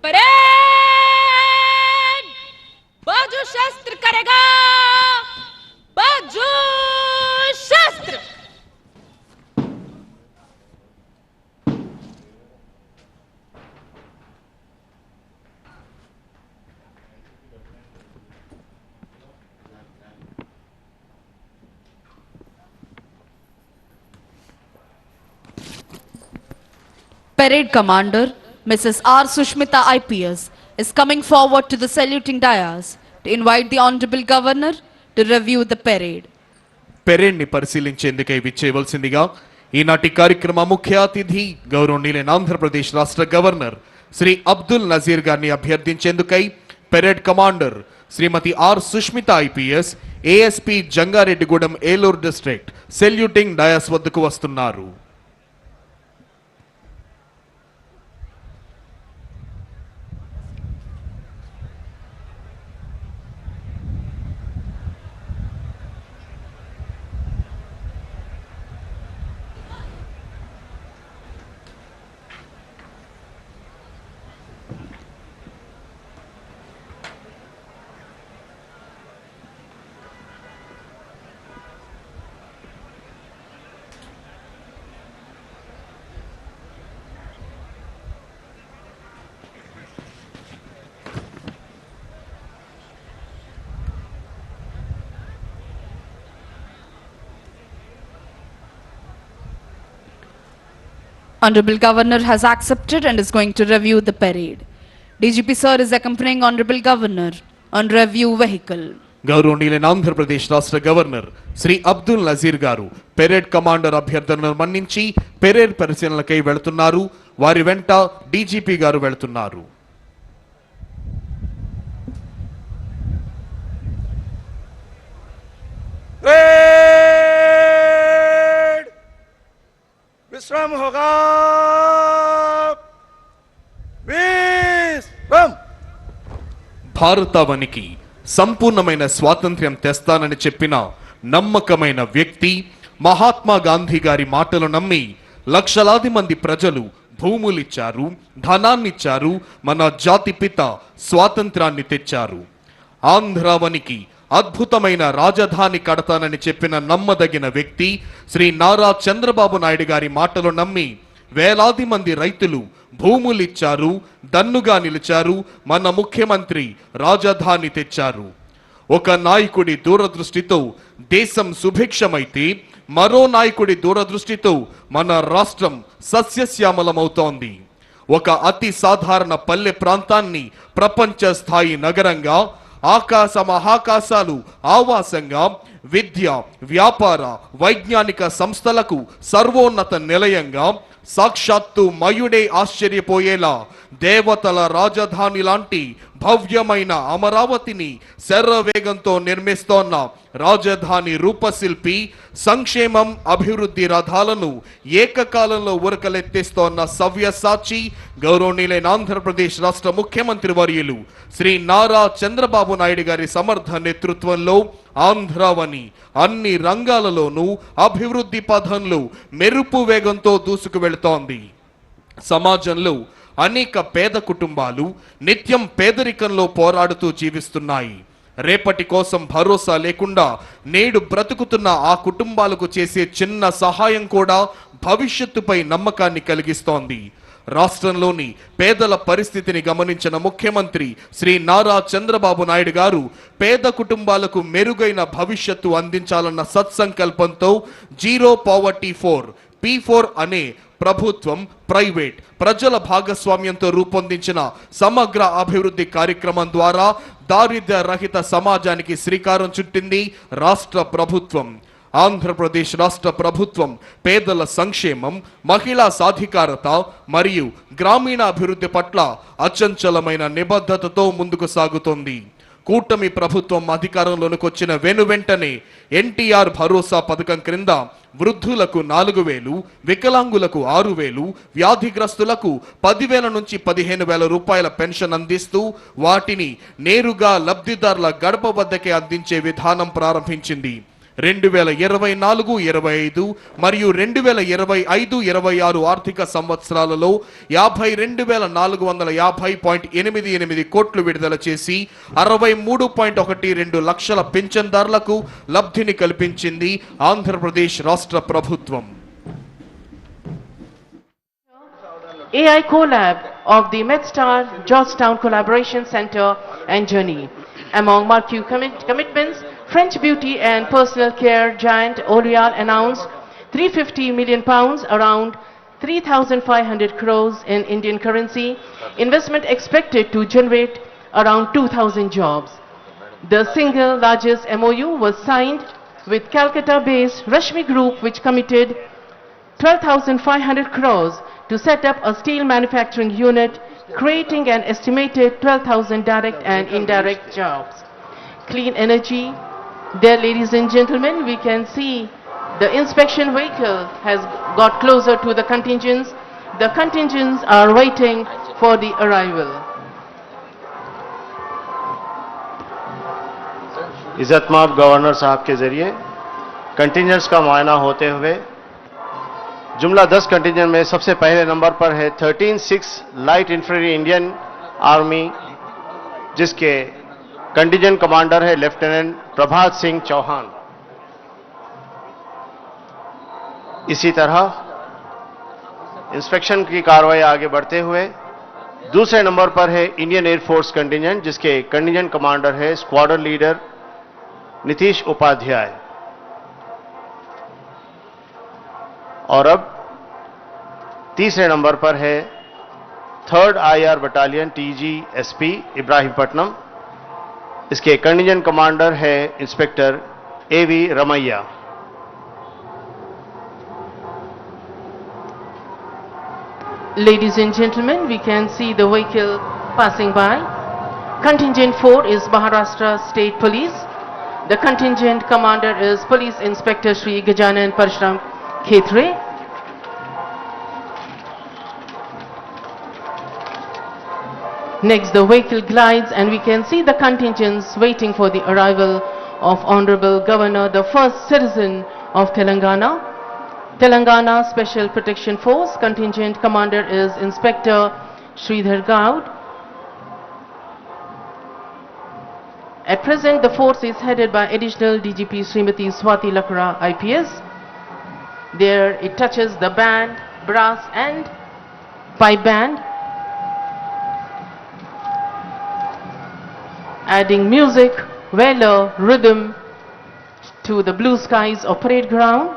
Parade बाजू शस्त्र करेगा, बाजू शस्त्र। Parade Commander Mrs. R. Sushmita IPS is coming forward to the saluting dais to invite the Honorable Governor to review the parade. Parade ని పరిశీలించేందుకై విచ్చేయవలసిందిగా ఈనాటి కార్యక్రమ ముఖ్య అతిథి గౌరవనీయులైన ఆంధ్రప్రదేశ్ రాష్ట్ర గవర్నర్ శ్రీ అబ్దుల్ నజీర్ గారిని అభ్యర్థించేందుకై parade commander Shrimati R Sushmita IPS ASP Jangareddygudem Eluru district saluting dais వద్దకు వస్తున్నారు. Honorable Governor has accepted and is going to review the parade. DGP sir is accompanying Honorable Governor on review vehicle. గౌరవనీయులైన ఆంధ్రప్రదేశ్ రాష్ట్ర గవర్నర్ శ్రీ అబ్దుల్ నజీర్ గారు పెరేడ్ కమాండర్ అభ్యర్థనను మన్నించి parade పరిశీలనకై వెళుతున్నారు. వారి వెంట డీజీపీ గారు వెళుతున్నారు. विश्राम होगा। विश्राम। భారతావనికి సంపూర్ణమైన స్వాతంత్ర్యం తెస్తానని చెప్పిన నమ్మకమైన వ్యక్తి మహాత్మా గాంధీ గారి మాటలు నమ్మి లక్షలాది మంది ప్రజలు భూములిచ్చారు, ధనాన్నిచ్చారు, మన జాతి పిత స్వాతంత్రాన్ని తెచ్చారు. ఆంధ్రావనికి అద్భుతమైన రాజధాని కడతానని చెప్పిన నమ్మదగిన వ్యక్తి శ్రీ నారా చంద్రబాబు నాయుడు గారి మాటలు నమ్మి వేలాది మంది రైతులు భూములిచ్చారు, దన్నుగా నిలిచారు, మన ముఖ్యమంత్రి రాజధాని తెచ్చారు. ఒక నాయకుడి దూరదృష్టితో దేశం సుభిక్షమైతే మరో నాయకుడి దూరదృష్టితో మన రాష్ట్రం సస్యశ్యామలమవుతోంది. ఒక అతి సాధారణ పల్లె ప్రాంతాన్ని ప్రపంచ స్థాయి నగరంగా, ఆకాశ మహాకాశాలు ఆవాసంగా, విద్య, వ్యాపార, వైజ్ఞానిక సంస్థలకు సర్వోన్నత నిలయంగా, సాక్షాత్తు మయుడే ఆశ్చర్యపోయేలా దేవతల రాజధాని లాంటి భవ్యమైన అమరావతిని శరవేగంతో నిర్మిస్తోన్న రాజధాని రూపశిల్పి, సంక్షేమం అభివృద్ధి రథాలను ఏకకాలంలో ఉరకలెత్తిస్తోన్న సవ్యసాచి గౌరవనీయులైన ఆంధ్రప్రదేశ్ రాష్ట్ర ముఖ్యమంత్రి వర్యులు శ్రీ నారా చంద్రబాబు నాయుడు గారి సమర్థ నేతృత్వంలో ఆంధ్రావని అన్ని రంగాలలోనూ అభివృద్ధి పథంలో మెరుపు వేగంతో దూసుకు వెళుతోంది. సమాజంలో అనేక పేద కుటుంబాలు నిత్యం పేదరికంలో పోరాడుతూ జీవిస్తున్నాయి. రేపటి కోసం భరోసా లేకుండా నేడు బ్రతుకుతున్న ఆ కుటుంబాలకు చేసే చిన్న సహాయం కూడా భవిష్యత్తుపై నమ్మకాన్ని కలిగిస్తోంది. రాష్ట్రంలోని పేదల పరిస్థితిని గమనించిన ముఖ్యమంత్రి శ్రీ నారా చంద్రబాబు నాయుడు గారు పేద కుటుంబాలకు మెరుగైన భవిష్యత్తు అందించాలన్న సత్సంకల్పంతో జీరో పావర్టీ 4 P4 అనే ప్రభుత్వం, ప్రైవేట్, ప్రజల భాగస్వామ్యంతో రూపొందించిన సమగ్ర అభివృద్ధి కార్యక్రమం ద్వారా దారిద్ర్య రహిత సమాజానికి శ్రీకారం చుట్టింది రాష్ట్ర ప్రభుత్వం. ఆంధ్రప్రదేశ్ రాష్ట్ర ప్రభుత్వం పేదల సంక్షేమం, మహిళా సాధికారత మరియు గ్రామీణ అభివృద్ధి పట్ల అచంచలమైన నిబద్ధతతో ముందుకు సాగుతోంది. కూటమి ప్రభుత్వం అధికారంలోకి వచ్చిన వెనువెంటనే ఎన్టీఆర్ భరోసా పథకం క్రింద వృద్ధులకు 4,000, వికలాంగులకు 6,000, వ్యాధిగ్రస్తులకు 10,000 నుంచి 15,000 రూపాయల పెన్షన్ అందిస్తూ వాటిని నేరుగా లబ్ధిదారుల గడప వద్దకే అందించే విధానం ప్రారంభించింది. 2024-25 మరియు 2025-26 ఆర్థిక సంవత్సరాలలో 52,450.88 కోట్లు విడుదల చేసి 63.12 లక్షల పింఛన్దారులకు లబ్ధిని కల్పించింది ఆంధ్రప్రదేశ్ రాష్ట్ర ప్రభుత్వం. AI Collab of the MedStar Georgetown Collaboration Center and Journey. Among marquee commitments, French beauty and personal care giant L'Oreal announced £350 million, around 3,500 crores in Indian currency, investment expected to generate around 2,000 jobs. The single largest MOU was signed with Calcutta-based Rashmi Group, which committed 12,500 crores to set up a steel manufacturing unit, creating an estimated 12,000 direct and indirect jobs. Clean energy. There, ladies and gentlemen, we can see the inspection vehicle has got closer to the contingents. The contingents are waiting for the arrival. इज्जतमाब governor साहब के जरिए contingents का मुआयना होते हुए जुमला 10 contingent में सबसे पहले नंबर पर है 13-6 लाइट इन्फेंट्री इंडियन आर्मी, जिसके कंटिजेंट कमांडर है लेफ्टिनेंट प्रभात सिंह चौहान। इसी तरह इंस्पेक्शन की कार्रवाई आगे बढ़ते हुए दूसरे नंबर पर है इंडियन एयरफोर्स कंटिजेंट, जिसके कंटिजेंट कमांडर है स्क्वाड्रन लीडर नीतीश उपाध्याय। और अब तीसरे नंबर पर है 3rd IR battalion TGSP Ibrahimpatnam, इसके कंटिजेंट कमांडर है inspector AV Ramaiah. Ladies and gentlemen, we can see the vehicle passing by. Contingent 4 is Maharashtra State Police. The contingent commander is Police Inspector Shri Gajanan Parshram Khetre. Next, the vehicle glides and we can see the contingents waiting for the arrival of Honorable Governor, the first citizen of Telangana. Telangana Special Protection Force contingent commander is Inspector Sridhar Gaud. At present, the force is headed by Additional DGP Srimati Swati Lakra IPS. There it touches the band, brass and pipe band, adding music, valor, rhythm to the blue skies of parade ground.